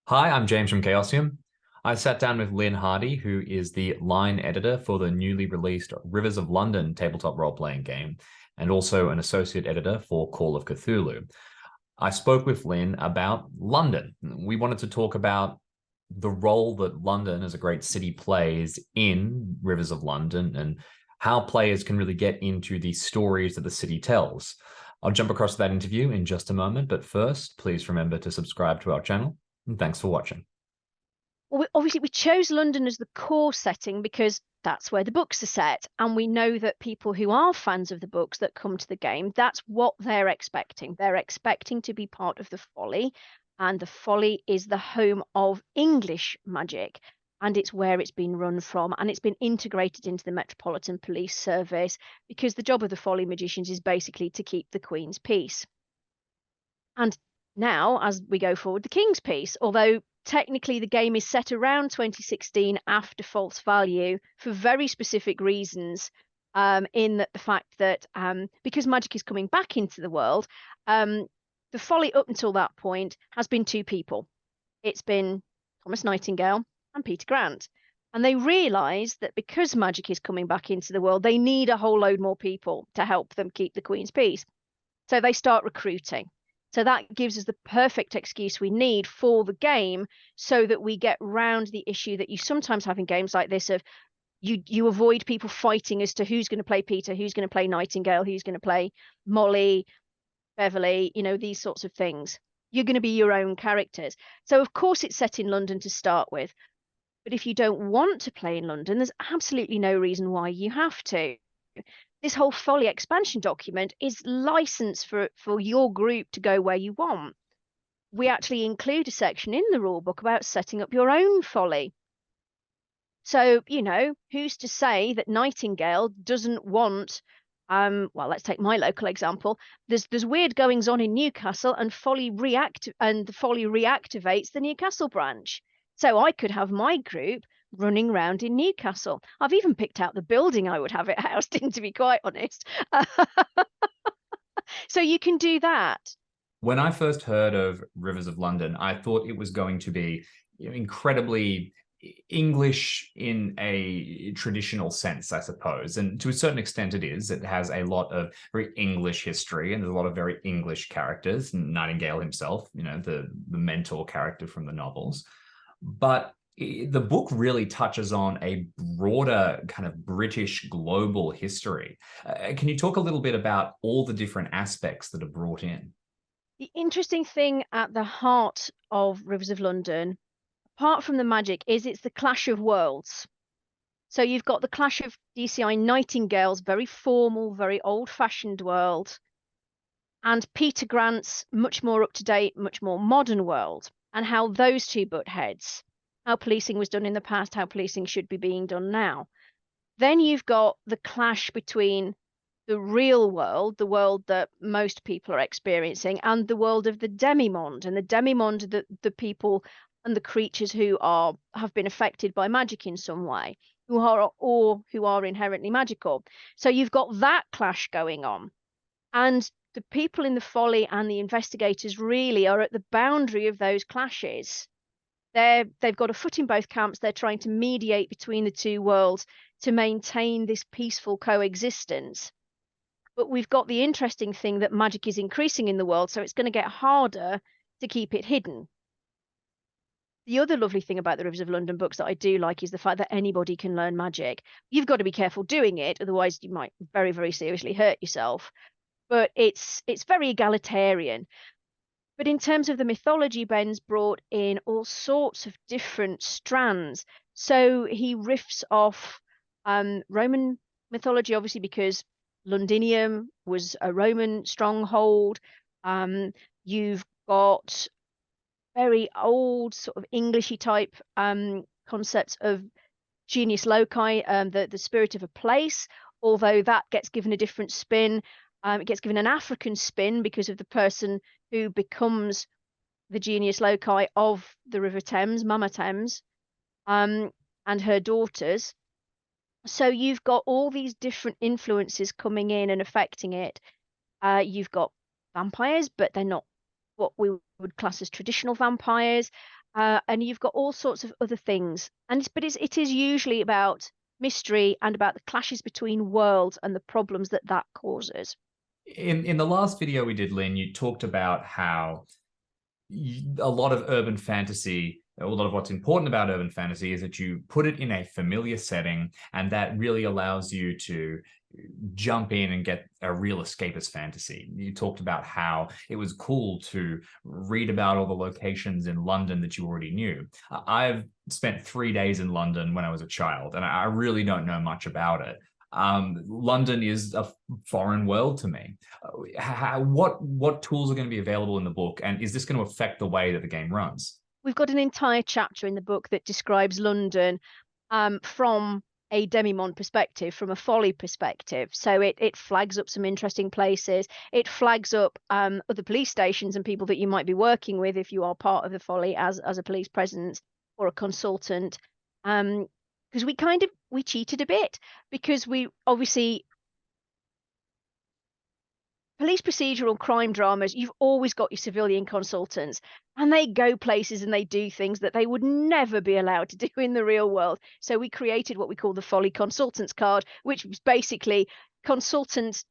Hi, I'm James from Chaosium. I sat down with Lynne Hardy, who is the line editor for the newly released Rivers of London tabletop role-playing game, and also an associate editor for Call of Cthulhu. I spoke with Lynne about London. We wanted to talk about the role that London as a great city plays in Rivers of London and how players can really get into the stories that the city tells. I'll jump across to that interview in just a moment, but first, please remember to subscribe to our channel. And thanks for watching. Well, obviously, we chose London as the core setting because that's where the books are set. And we know that people who are fans of the books that come to the game, that's what they're expecting. They're expecting to be part of the Folie. And the Folie is the home of English magic. And it's where it's been run from. And it's been integrated into the Metropolitan Police Service because the job of the Folie magicians is basically to keep the Queen's peace. And now, as we go forward, the King's Peace, although technically the game is set around 2016 after False Value for very specific reasons. In that the fact that because magic is coming back into the world, the Folie up until that point has been two people. It's been Thomas Nightingale and Peter Grant. And they realise that because magic is coming back into the world, they need a whole load more people to help them keep the Queen's peace. So they start recruiting. So that gives us the perfect excuse we need for the game so that we get round the issue that you sometimes have in games like this of you avoid people fighting as to who's going to play Peter, who's going to play Nightingale, who's going to play Molly, Beverly, these sorts of things. You're going to be your own characters. So of course it's set in London to start with. But if you don't want to play in London, there's absolutely no reason why you have to. This whole Folie expansion document is licensed for your group to go where you want. We actually include a section in the rulebook about setting up your own Folie. So, who's to say that Nightingale doesn't want well, let's take my local example. There's weird goings on in Newcastle and the Folie reactivates the Newcastle branch. So I could have my group running around in Newcastle. I've even picked out the building I would have it housed in, to be quite honest. So you can do that. When I first heard of Rivers of London, I thought it was going to be incredibly English in a traditional sense, I suppose. And to a certain extent, it is. It has a lot of very English history and there's a lot of very English characters. Nightingale himself, the mentor character from the novels. But the book really touches on a broader kind of British global history. Can you talk a little bit about all the different aspects that are brought in? The interesting thing at the heart of Rivers of London, apart from the magic, is it's the clash of worlds. So you've got the clash of DCI Nightingale's very formal, very old-fashioned world, and Peter Grant's much more up-to-date, much more modern world, and how those two butt heads, how policing was done in the past, how policing should be being done now. Then you've got the clash between the real world, the world that most people are experiencing, and the world of the demimonde. And the demimonde, the people and the creatures who have been affected by magic in some way, who are inherently magical. So you've got that clash going on. And the people in the Folie and the investigators really are at the boundary of those clashes. They've got a foot in both camps. They're trying to mediate between the two worlds to maintain this peaceful coexistence. But we've got the interesting thing that magic is increasing in the world, so it's going to get harder to keep it hidden. The other lovely thing about the Rivers of London books that I do like is the fact that anybody can learn magic. You've got to be careful doing it, otherwise you might very, very seriously hurt yourself. But it's very egalitarian. But in terms of the mythology, Ben's brought in all sorts of different strands. So he riffs off Roman mythology, obviously, because Londinium was a Roman stronghold. You've got very old, sort of Englishy type concepts of genius loci, the spirit of a place, although that gets given a different spin. It gets given an African spin because of the person who becomes the genius loci of the River Thames, Mama Thames, and her daughters. So you've got all these different influences coming in and affecting it. You've got vampires, but they're not what we would class as traditional vampires. and you've got all sorts of other things. But it is usually about mystery and about the clashes between worlds and the problems that that causes. In the last video we did, Lynn, you talked about how a lot of urban fantasy, a lot of what's important about urban fantasy is that you put it in a familiar setting, and that really allows you to jump in and get a real escapist fantasy. You talked about how it was cool to read about all the locations in London that you already knew. I've spent 3 days in London when I was a child, and I really don't know much about it. London is a foreign world to me. What tools are going to be available in the book, and is this going to affect the way that the game runs? We've got an entire chapter in the book that describes London from a demi-monde perspective, from a Folie perspective. So it flags up some interesting places. It flags up other police stations and people that you might be working with if you are part of the Folie as a police presence or a consultant. Because we cheated a bit, because we obviously, police procedural crime dramas, you've always got your civilian consultants, and they go places and they do things that they would never be allowed to do in the real world. So we created what we call the Folie consultants card, which was basically consultant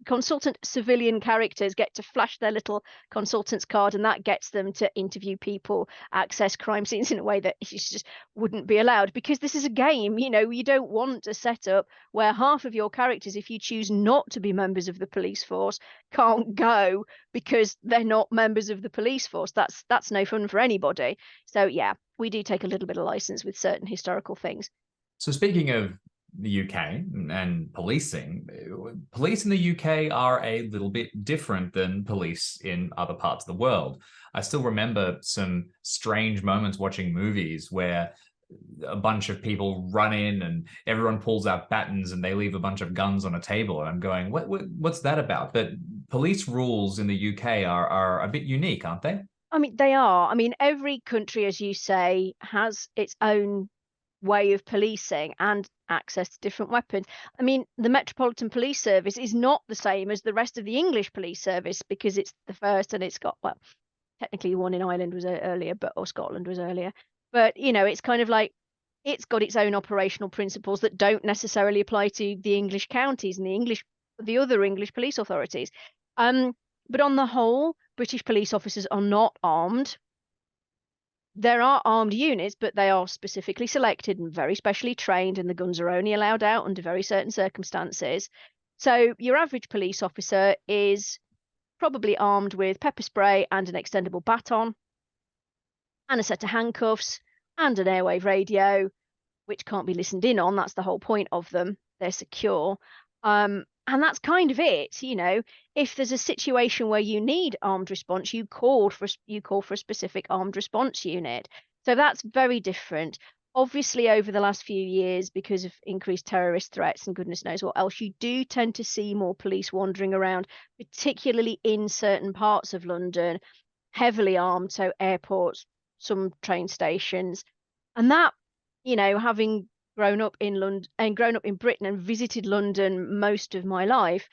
consultant civilian characters get to flash their little consultants card, and that gets them to interview people, access crime scenes in a way that just wouldn't be allowed, because this is a game. You don't want a setup where half of your characters, if you choose not to be members of the police force, can't go because they're not members of the police force. That's no fun for anybody. So yeah, we do take a little bit of license with certain historical things. So speaking of the UK and policing, police in the UK are a little bit different than police in other parts of the world. I still remember some strange moments watching movies where a bunch of people run in and everyone pulls out batons and they leave a bunch of guns on a table. And I'm going, what's that about? But police rules in the UK are a bit unique, aren't they? I mean, they are. I mean, every country, as you say, has its own way of policing and access to different weapons. I mean, the Metropolitan Police Service is not the same as the rest of the English police service, because it's the first, and it's got, well, technically one in Ireland was earlier, or Scotland was earlier. But, it's kind of like, it's got its own operational principles that don't necessarily apply to the English counties and the other English police authorities. But on the whole, British police officers are not armed. There are armed units, but they are specifically selected and very specially trained, and the guns are only allowed out under very certain circumstances. So your average police officer is probably armed with pepper spray and an extendable baton and a set of handcuffs and an airwave radio, which can't be listened in on. That's the whole point of them. They're secure. And that's kind of it. If there's a situation where you need armed response, you call for a specific armed response unit. So that's very different. Obviously, over the last few years, because of increased terrorist threats and goodness knows what else, you do tend to see more police wandering around, particularly in certain parts of London, heavily armed, so airports, some train stations. And that, having grown up in London and grown up in Britain and visited London most of my life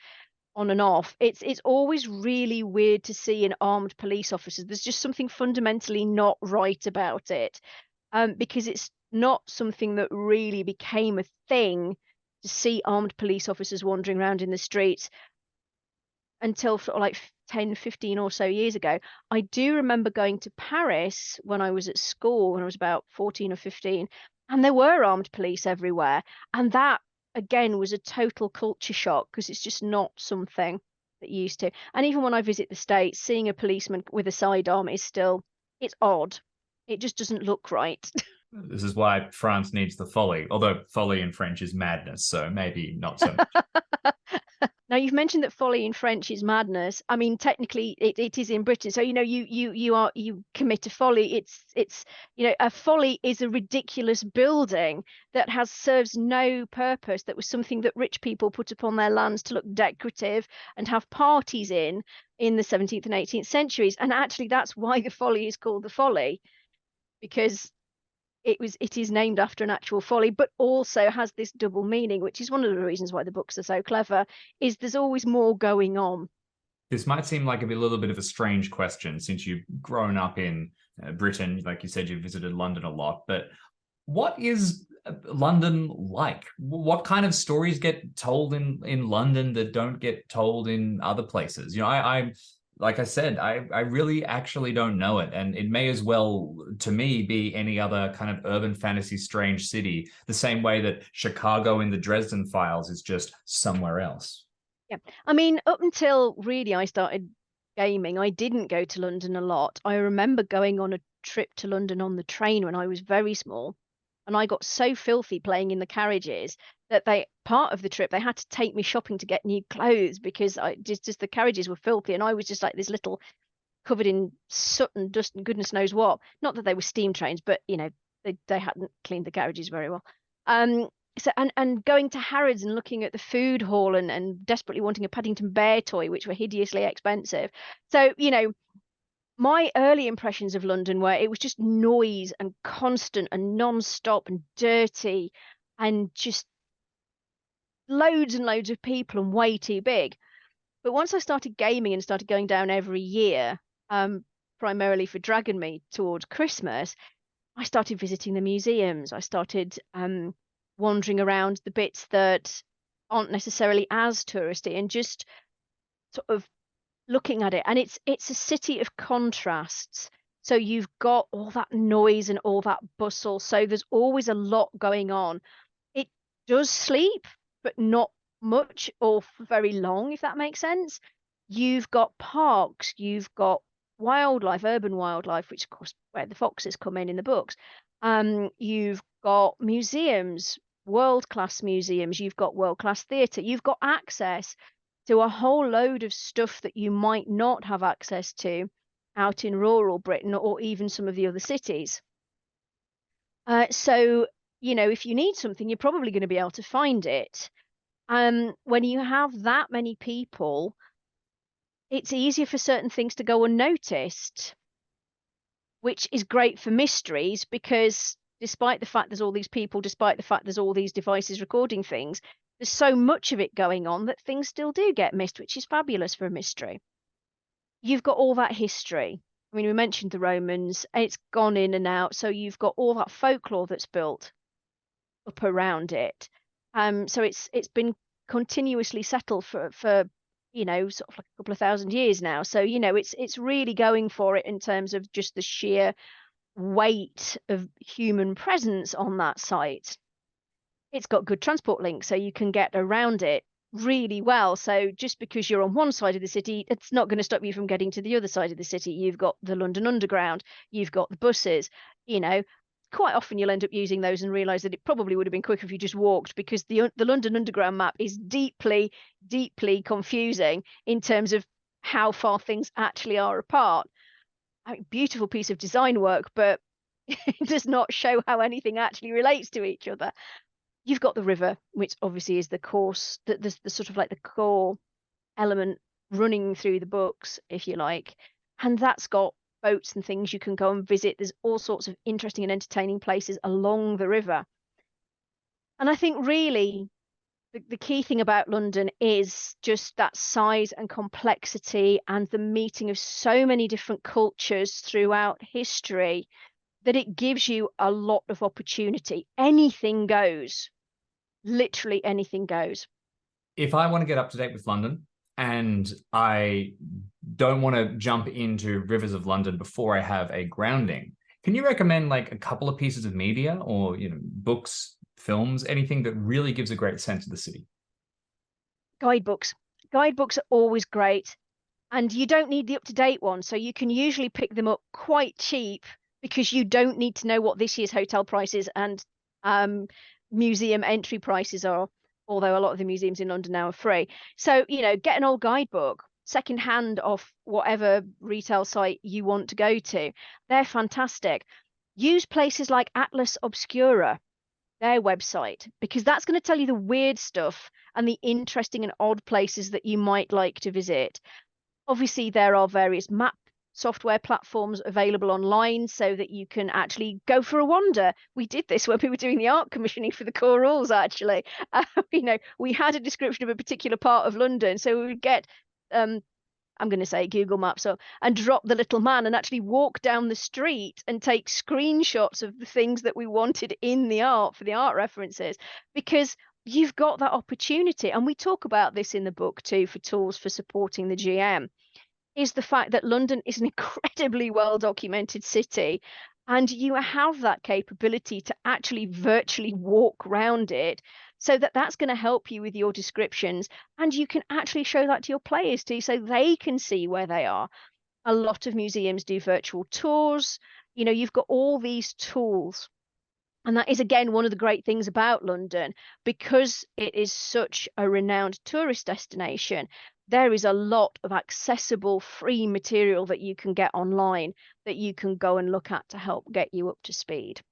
on and off, it's always really weird to see an armed police officer. There's just something fundamentally not right about it, because it's not something that really became a thing to see armed police officers wandering around in the streets until sort of like 10, 15 or so years ago. I do remember going to Paris when I was at school, when I was about 14 or 15, and there were armed police everywhere. And that, again, was a total culture shock, because it's just not something that you used to. And even when I visit the States, seeing a policeman with a sidearm is still, it's odd. It just doesn't look right. This is why France needs the Folie, although Folie in French is madness, so maybe not so much. Now, you've mentioned that Folie in French is madness. I mean, technically, it is in Britain. So, you commit a Folie. It's a Folie is a ridiculous building that serves no purpose. That was something that rich people put upon their lands to look decorative and have parties in the 17th and 18th centuries. And actually, that's why the Folie is called the Folie, because it is named after an actual Folie, but also has this double meaning, which is one of the reasons why the books are so clever, is there's always more going on. This might seem like a little bit of a strange question, since you've grown up in Britain. Like you said, you visited London a lot, but what is London like? What kind of stories get told in London that don't get told in other places? I like I said, I really actually don't know it, and it may as well, to me, be any other kind of urban fantasy strange city, the same way that Chicago in the Dresden Files is just somewhere else. Yeah. I mean, up until really I started gaming, I didn't go to London a lot. I remember going on a trip to London on the train when I was very small, and I got so filthy playing in the carriages that they part of the trip they had to take me shopping to get new clothes because I just the carriages were filthy, and I was just like this little covered in soot and dust and goodness knows what. Not that they were steam trains, but they hadn't cleaned the carriages very well. Um, so and going to Harrods and looking at the food hall and desperately wanting a Paddington Bear toy, which were hideously expensive. So, my early impressions of London were it was just noise and constant and non-stop and dirty and just loads and loads of people and way too big. But once I started gaming and started going down every year, primarily for Dragon Me towards Christmas, I started visiting the museums. I started wandering around the bits that aren't necessarily as touristy and just sort of looking at it. And it's a city of contrasts. So you've got all that noise and all that bustle. So there's always a lot going on. It does sleep, but not much or very long, if that makes sense. You've got parks, you've got wildlife, urban wildlife, which of course where the foxes come in the books. You've got museums, world-class museums, you've got world-class theatre, you've got access to a whole load of stuff that you might not have access to out in rural Britain or even some of the other cities. So, if you need something, you're probably going to be able to find it. When you have that many people, it's easier for certain things to go unnoticed, which is great for mysteries because despite the fact there's all these people, despite the fact there's all these devices recording things, there's so much of it going on that things still do get missed, which is fabulous for a mystery. You've got all that history. I mean, we mentioned the Romans, it's gone in and out. So you've got all that folklore that's built up around it. So it's been continuously settled for sort of like a couple of thousand years now. So it's really going for it in terms of just the sheer weight of human presence on that site. It's got good transport links, so you can get around it really well. So just because you're on one side of the city, it's not going to stop you from getting to the other side of the city. You've got the London Underground, you've got the buses, quite often you'll end up using those and realize that it probably would have been quicker if you just walked because the London Underground map is deeply, deeply confusing in terms of how far things actually are apart. I mean, beautiful piece of design work, but it does not show how anything actually relates to each other. You've got the river, which obviously is the course, the sort of like the core element running through the books, if you like. And that's got boats and things you can go and visit. There's all sorts of interesting and entertaining places along the river. And I think really the key thing about London is just that size and complexity and the meeting of so many different cultures throughout history that it gives you a lot of opportunity. Anything goes. Literally anything goes. If I want to get up to date with London and I don't want to jump into Rivers of London before I have a grounding, can you recommend like a couple of pieces of media or books, films, anything that really gives a great sense of the city? Guidebooks. Guidebooks are always great. And you don't need the up-to-date one. So you can usually pick them up quite cheap because you don't need to know what this year's hotel prices and museum entry prices are, although a lot of the museums in London now are free. So, get an old guidebook, secondhand off whatever retail site you want to go to. They're fantastic. Use places like Atlas Obscura, their website, because that's going to tell you the weird stuff and the interesting and odd places that you might like to visit. Obviously, there are various map software platforms available online so that you can actually go for a wander. We did this when we were doing the art commissioning for the core rules, actually. We had a description of a particular part of London, so we would get I'm going to say Google Maps up and drop the little man and actually walk down the street and take screenshots of the things that we wanted in the art for the art references, because you've got that opportunity. And we talk about this in the book too, for tools for supporting the GM, is the fact that London is an incredibly well documented city, and you have that capability to actually virtually walk around it, so that's going to help you with your descriptions, and you can actually show that to your players too, so they can see where they are. A lot of museums do virtual tours. You've got all these tools. And that is, again, one of the great things about London, because it is such a renowned tourist destination. There is a lot of accessible free material that you can get online that you can go and look at to help get you up to speed.